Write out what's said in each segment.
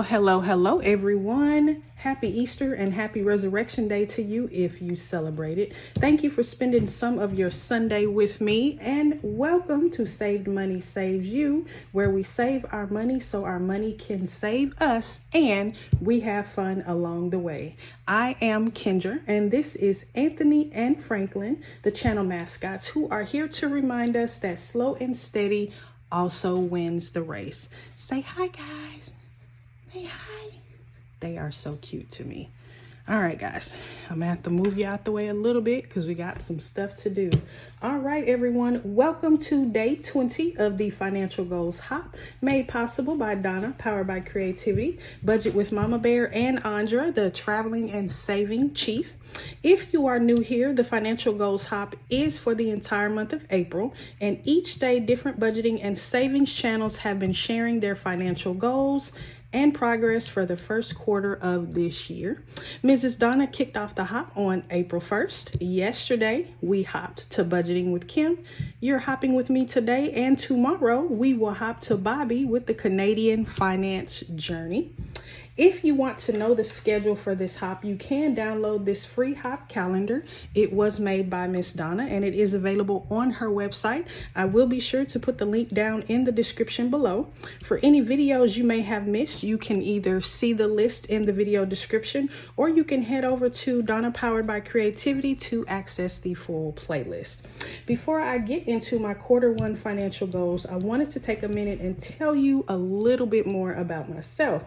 Hello, everyone. Happy Easter and happy Resurrection Day to you if you celebrate it. Thank you for spending some of your Sunday with me, and welcome to Saved Money Saves You, where we save our money so our money can save us and we have fun along the way. I am Kendra, and this is Anthony and Franklin, the channel mascots, who are here to remind us that slow and steady also wins the race. Say hi, guys. Say hi. They are so cute to me. All right, guys, I'm gonna have to move you out the way a little bit because we got some stuff to do. All right, everyone, welcome to day 20 of the Financial Goals Hop, made possible by Donna, powered by creativity, budget with Mama Bear, and Andra, the traveling and saving chief. If you are new here, the Financial Goals Hop is for the entire month of April, and each day different budgeting and savings channels have been sharing their financial goals and progress for the first quarter of this year. Mrs. Donna kicked off the hop on April 1st. Yesterday, we hopped to budgeting with Kim. You're hopping with me today, and tomorrow we will hop to Bobby with the Canadian finance journey. If you want to know the schedule for this hop, you can download this free hop calendar. It was made by Miss Donna and it is available on her website. I will be sure to put the link down in the description below. For any videos you may have missed, you can either see the list in the video description or you can head over to Donna Powered by Creativity to access the full playlist. Before I get into my quarter one financial goals, I wanted to take a minute and tell you a little bit more about myself.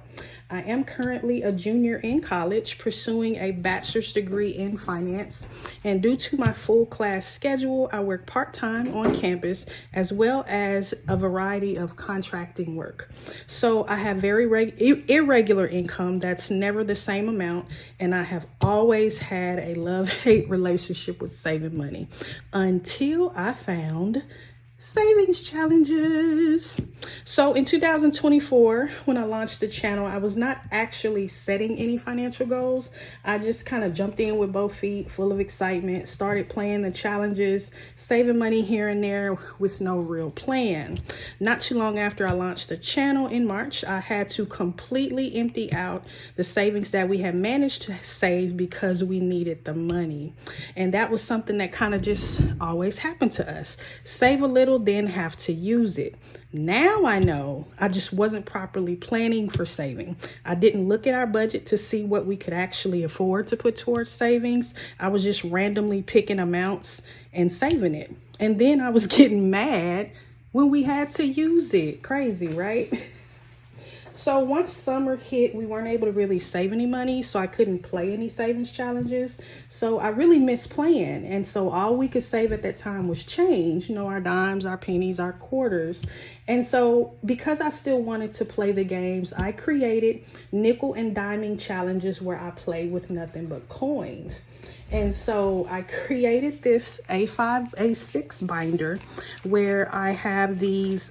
I am currently a junior in college pursuing a bachelor's degree in finance, and due to my full class schedule, I work part-time on campus as well as a variety of contracting work. So I have very irregular income that's never the same amount, and I have always had a love-hate relationship with saving money until I found savings challenges. So in 2024, when I launched the channel, I was not actually setting any financial goals. I just kind of jumped in with both feet, full of excitement, started playing the challenges, saving money here and there with no real plan. Not too long after I launched the channel in March, I had to completely empty out the savings that we had managed to save because we needed the money. And that was something that kind of just always happened to us. Save a little, then have to use it. Now I know I just wasn't properly planning for saving. I didn't look at our budget to see what we could actually afford to put towards savings. I was just randomly picking amounts and saving it. And then I was getting mad when we had to use it. Crazy, right? So once summer hit, we weren't able to really save any money, so I couldn't play any savings challenges. So I really missed playing. And so all we could save at that time was change, you know, our dimes, our pennies, our quarters. And so because I still wanted to play the games, I created nickel and diming challenges where I play with nothing but coins. And so I created this A5, A6 binder where I have these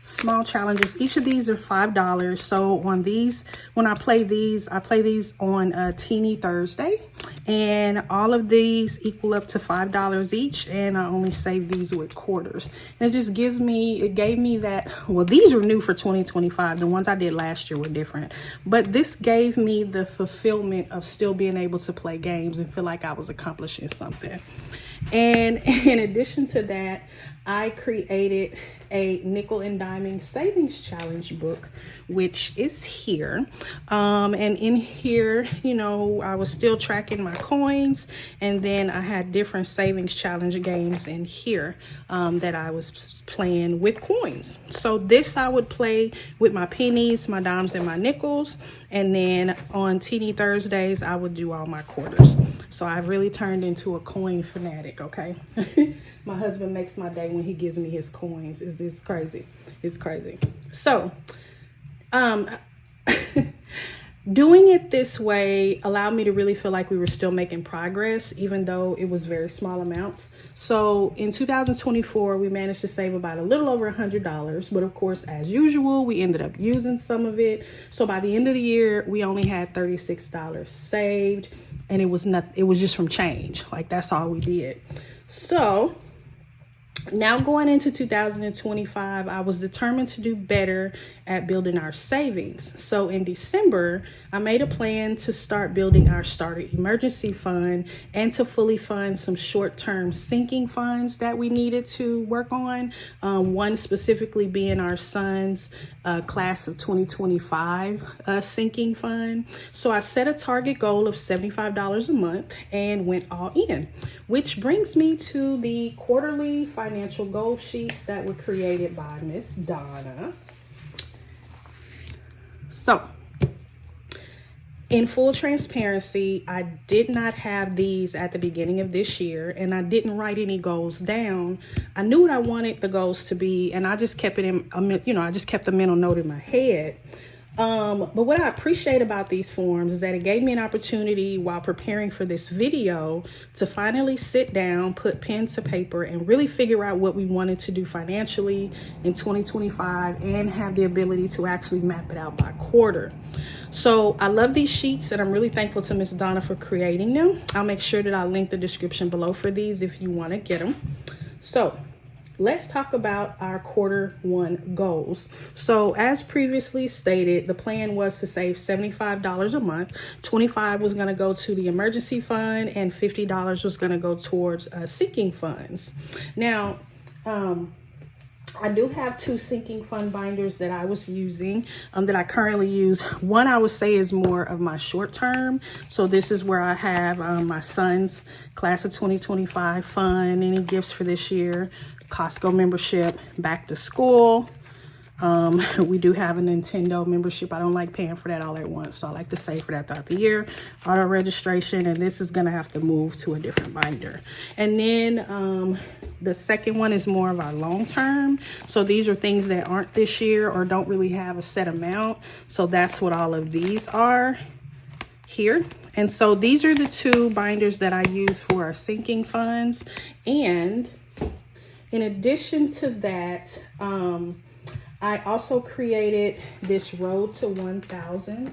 small challenges. Each of these are $5. So on these, when I play these on Teeny Thursday, and all of these equal up to $5 each, and I only save these with quarters. And it just gave me that, well, these are new for 2025. The ones I did last year were different, but this gave me the fulfillment of still being able to play games and feel like I was accomplishing something. And in addition to that, I created a nickel and diming savings challenge book, which is here. And in here, you know, I was still tracking my coins, and then I had different savings challenge games in here that I was playing with coins. So this I would play with my pennies, my dimes, and my nickels. And then on Teeny Thursdays, I would do all my quarters. So I've really turned into a coin fanatic, okay? My husband makes my day when he gives me his coins. It's crazy. It's crazy. So, doing it this way allowed me to really feel like we were still making progress, even though it was very small amounts. So in 2024, we managed to save about a little over $100. But of course, as usual, we ended up using some of it. So by the end of the year, we only had $36 saved, and it was just from change. Like, that's all we did. So Now going into 2025, I was determined to do better at building our savings. So in December, I made a plan to start building our starter emergency fund and to fully fund some short-term sinking funds that we needed to work on. One specifically being our son's class of 2025 sinking fund. So I set a target goal of $75 a month and went all in, which brings me to the quarterly financial goal sheets that were created by Miss Donna. So, in full transparency, I did not have these at the beginning of this year, and I didn't write any goals down. I knew what I wanted the goals to be, and I just kept it in, I just kept a mental note in my head. But what I appreciate about these forms is that it gave me an opportunity while preparing for this video to finally sit down, put pen to paper, and really figure out what we wanted to do financially in 2025 and have the ability to actually map it out by quarter. So I love these sheets, and I'm really thankful to Miss Donna for creating them. I'll make sure that I'll link the description below for these if you want to get them. So let's talk about our Q1 goals. So as previously stated, the plan was to save $75 a month. $25 was going to go to the emergency fund and $50 was going to go towards sinking funds. Now, I do have two sinking fund binders that I was using, that I currently use. One I would say is more of my short term. So this is where I have my son's class of 2025 fund, any gifts for this year, Costco membership, back to school. We do have a Nintendo membership. I don't like paying for that all at once, so I like to save for that throughout the year. Auto registration, and this is gonna have to move to a different binder. And then the second one is more of our long term. So these are things that aren't this year or don't really have a set amount. So that's what all of these are here. And so these are the two binders that I use for our sinking funds. And in addition to that, I also created this Road to 1,000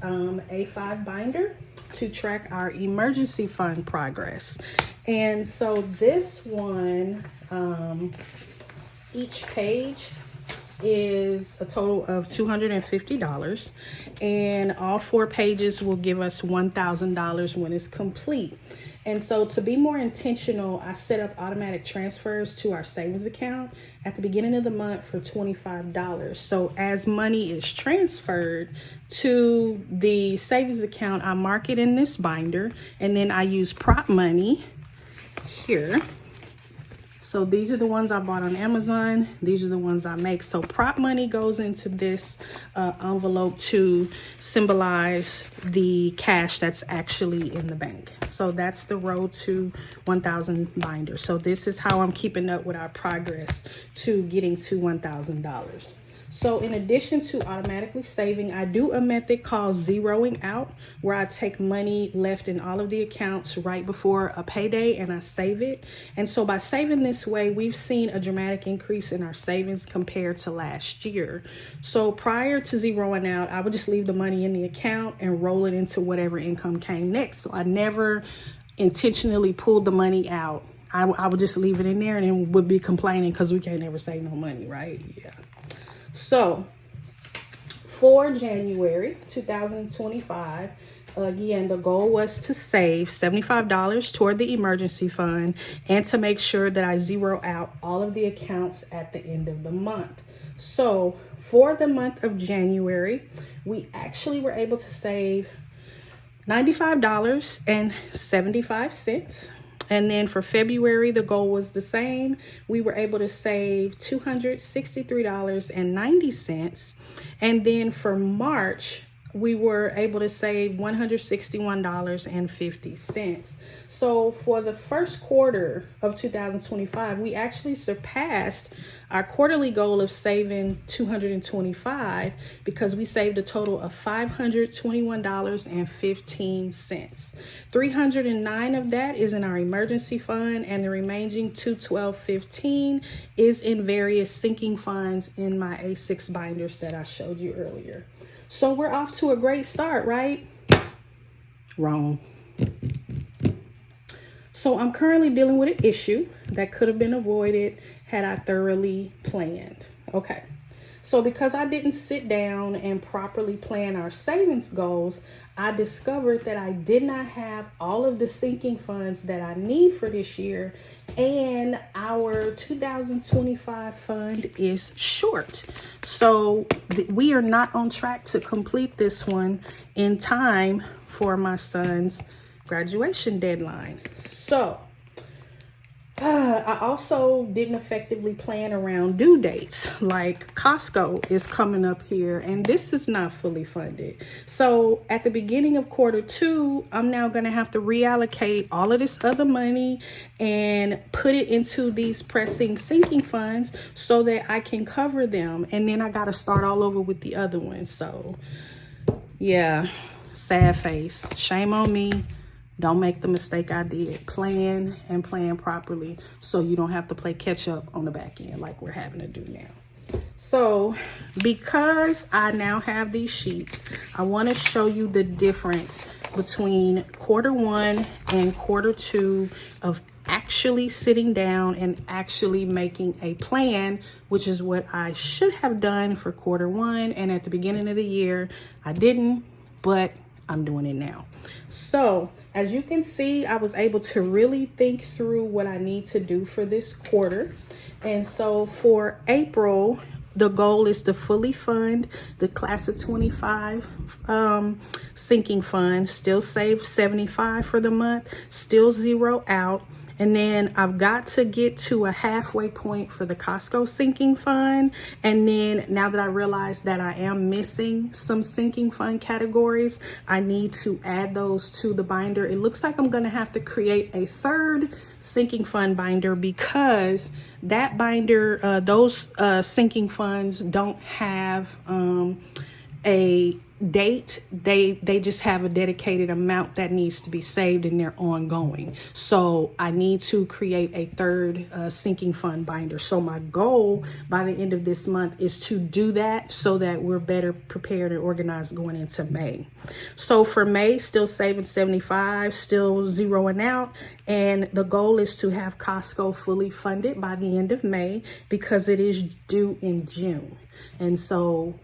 A5 binder to track our emergency fund progress. And so this one, each page is a total of $250, and all 4 pages will give us $1,000 when it's complete. And so to be more intentional, I set up automatic transfers to our savings account at the beginning of the month for $25. So as money is transferred to the savings account, I mark it in this binder, and then I use prop money here. So these are the ones I bought on Amazon. These are the ones I make. So prop money goes into this envelope to symbolize the cash that's actually in the bank. So that's the Road to 1,000 binder. So this is how I'm keeping up with our progress to getting to $1,000. So in addition to automatically saving, I do a method called zeroing out, where I take money left in all of the accounts right before a payday and I save it. And so by saving this way, we've seen a dramatic increase in our savings compared to last year. So prior to zeroing out, I would just leave the money in the account and roll it into whatever income came next. So I never intentionally pulled the money out. I would just leave it in there and then would be complaining because we can't ever save no money, right? Yeah. So for January 2025, again, the goal was to save $75 toward the emergency fund and to make sure that I zero out all of the accounts at the end of the month. So for the month of January, we actually were able to save $95.75. And then for February, the goal was the same. We were able to save $263.90. And then for March, we were able to save $161.50. So for the first quarter of 2025, we actually surpassed our quarterly goal of saving $225 because we saved a total of $521.15. $309 of that is in our emergency fund, and the remaining $212.15 is in various sinking funds in my A6 binders that I showed you earlier. So we're off to a great start, right? Wrong. So I'm currently dealing with an issue that could have been avoided had I thoroughly planned. Okay. So because I didn't sit down and properly plan our savings goals, I discovered that I did not have all of the sinking funds that I need for this year, and our 2025 fund is short. So we are not on track to complete this one in time for my son's graduation deadline. So I also didn't effectively plan around due dates. Like Costco is coming up here and this is not fully funded. So at the beginning of Q2, I'm now going to have to reallocate all of this other money and put it into these pressing sinking funds so that I can cover them. And then I got to start all over with the other ones. So yeah, sad face. Shame on me. Don't make the mistake I did. Plan and plan properly so you don't have to play catch up on the back end like we're having to do now. So because I now have these sheets, I want to show you the difference between Q1 and Q2 of actually sitting down and actually making a plan, which is what I should have done for Q1. And at the beginning of the year, I didn't, but I'm doing it now. So as you can see, I was able to really think through what I need to do for this quarter. And so for April, the goal is to fully fund the class of 25 sinking fund, still save 75 for the month, still zero out. And then I've got to get to a halfway point for the Costco sinking fund. And then now that I realize that I am missing some sinking fund categories, I need to add those to the binder. It looks like I'm going to have to create a third sinking fund binder because that binder, those sinking funds don't have a date. They just have a dedicated amount that needs to be saved and they're ongoing. So I need to create a third sinking fund binder. So my goal by the end of this month is to do that so that we're better prepared and organized going into May. So for May, still saving 75, still zeroing out. And the goal is to have Costco fully funded by the end of May because it is due in June. And so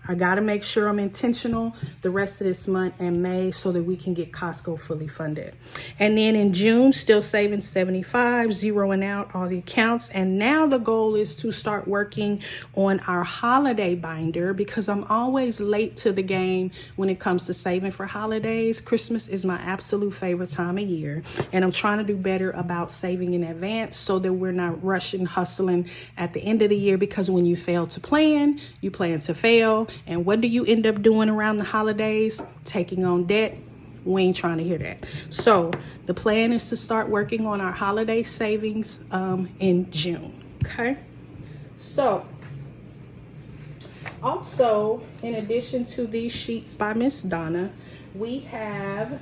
I got to make sure I'm intentional the rest of this month and May so that we can get Costco fully funded. And then in June, still saving 75, zeroing out all the accounts. And now the goal is to start working on our holiday binder because I'm always late to the game when it comes to saving for holidays. Christmas is my absolute favorite time of year. And I'm trying to do better about saving in advance so that we're not rushing, hustling at the end of the year, because when you fail to plan, you plan to fail. And what do you end up doing around the holidays? Taking on debt. We ain't trying to hear that. So the plan is to start working on our holiday savings in June. Okay. So also, in addition to these sheets by Miss Donna, we have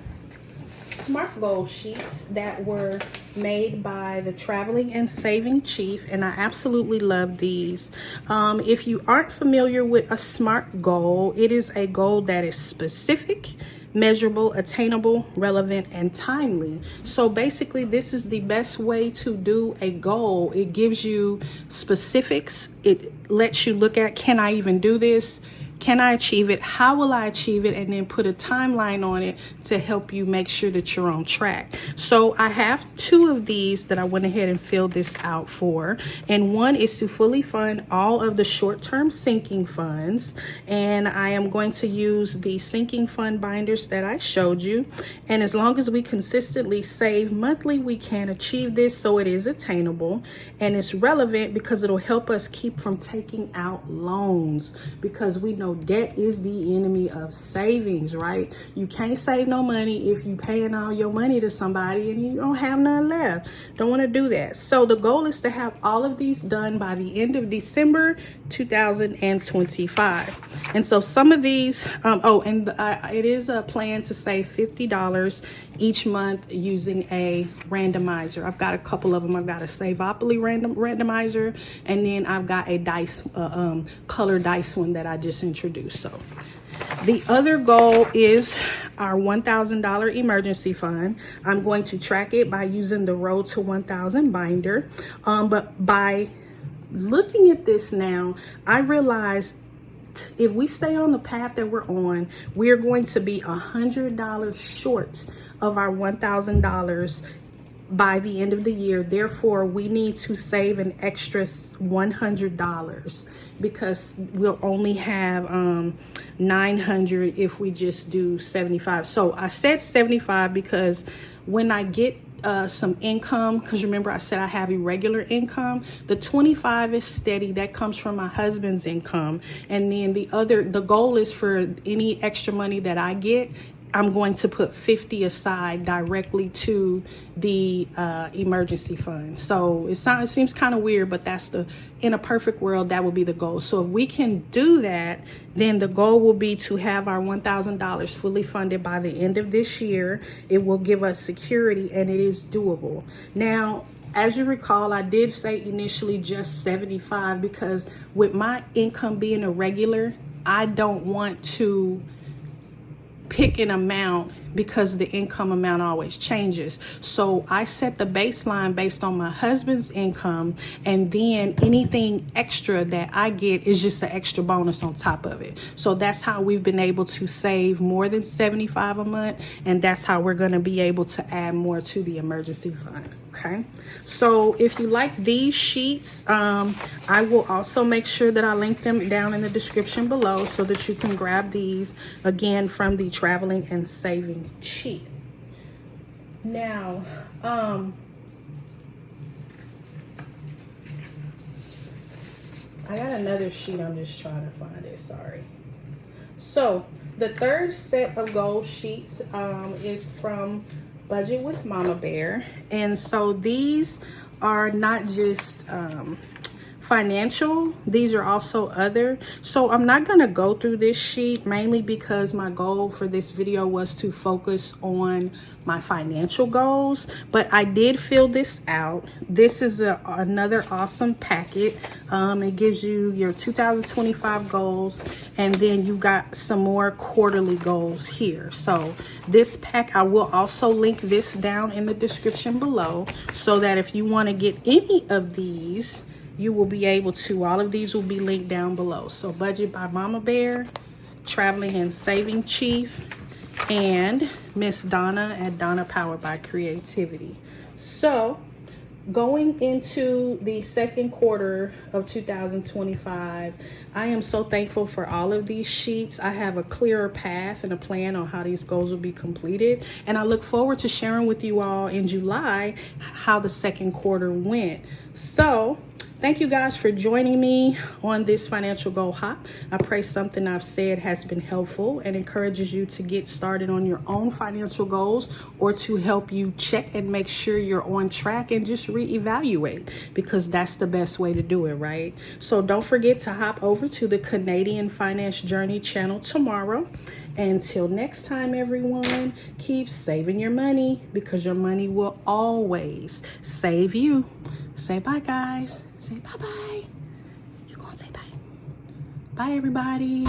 SMART goal sheets that were made by the Traveling and Saving Chief, and I absolutely love these. If you aren't familiar with a SMART goal, it is a goal that is specific, measurable, attainable, relevant, and timely. So basically, this is the best way to do a goal. It gives you specifics. It lets you look at, can I even do this? Can I achieve it? How will I achieve it? And then put a timeline on it to help you make sure that you're on track. So I have two of these that I went ahead and filled this out for. And one is to fully fund all of the short-term sinking funds. And I am going to use the sinking fund binders that I showed you. And as long as we consistently save monthly, we can achieve this. So it is attainable and it's relevant because it'll help us keep from taking out loans, because we know debt is the enemy of savings, right? You can't save no money if you paying all your money to somebody and you don't have none left. Don't want to do that. So the goal is to have all of these done by the end of December 2025. And so some of these, it is a plan to save $50 each month using a randomizer. I've got a couple of them. I've got a Saveopoly randomizer, and then I've got a dice, color dice one that I just introduced. So the other goal is our $1,000 emergency fund. I'm going to track it by using the Road to 1,000 binder. But by looking at this now, I realize if we stay on the path that we're on, we're going to be $100 short of our $1,000 by the end of the year. Therefore, we need to save an extra $100 because we'll only have $900 if we just do 75. So I said 75 because when I get some income, because remember I said I have irregular income, the 25 is steady. That comes from my husband's income. And then the goal is for any extra money that I get, I'm going to put 50 aside directly to the emergency fund. So it seems kind of weird, but in a perfect world, that would be the goal. So if we can do that, then the goal will be to have our $1,000 fully funded by the end of this year. It will give us security, and it is doable. Now, as you recall, I did say initially just 75 because with my income being irregular, I don't want to pick an amount because the income amount always changes. So I set the baseline based on my husband's income, and then anything extra that I get is just an extra bonus on top of it. So that's how we've been able to save more than 75 a month, and that's how we're going to be able to add more to the emergency fund. Okay, so if you like these sheets, I will also make sure that I link them down in the description below so that you can grab these again from the traveling and saving sheet. Now, I got another sheet. I'm just trying to find it. Sorry. So the third set of goal sheets is from Budget with Mama Bear. And so these are not just financial, these are also other. So I'm not going to go through this sheet mainly because my goal for this video was to focus on my financial goals, but I did fill this out. This is another awesome packet. It gives you your 2025 goals, and then you got some more quarterly goals here. So this pack, I will also link this down in the description below so that if you want to get any of these, you will be able to. All of these will be linked down below. So Budget by Mama Bear, Traveling and Saving Chief, and Miss Donna at Donna Powered by Creativity. So going into the second quarter of 2025, I am so thankful for all of these sheets. I have a clearer path and a plan on how these goals will be completed. And I look forward to sharing with you all in July how the second quarter went. So thank you guys for joining me on this financial goal hop. I pray something I've said has been helpful and encourages you to get started on your own financial goals, or to help you check and make sure you're on track and just reevaluate, because that's the best way to do it, right? So don't forget to hop over to the Canadian Finance Journey channel tomorrow. Until next time, everyone, keep saving your money, because your money will always save you. Say bye, guys. Say bye-bye. You're gonna say bye. Bye, everybody.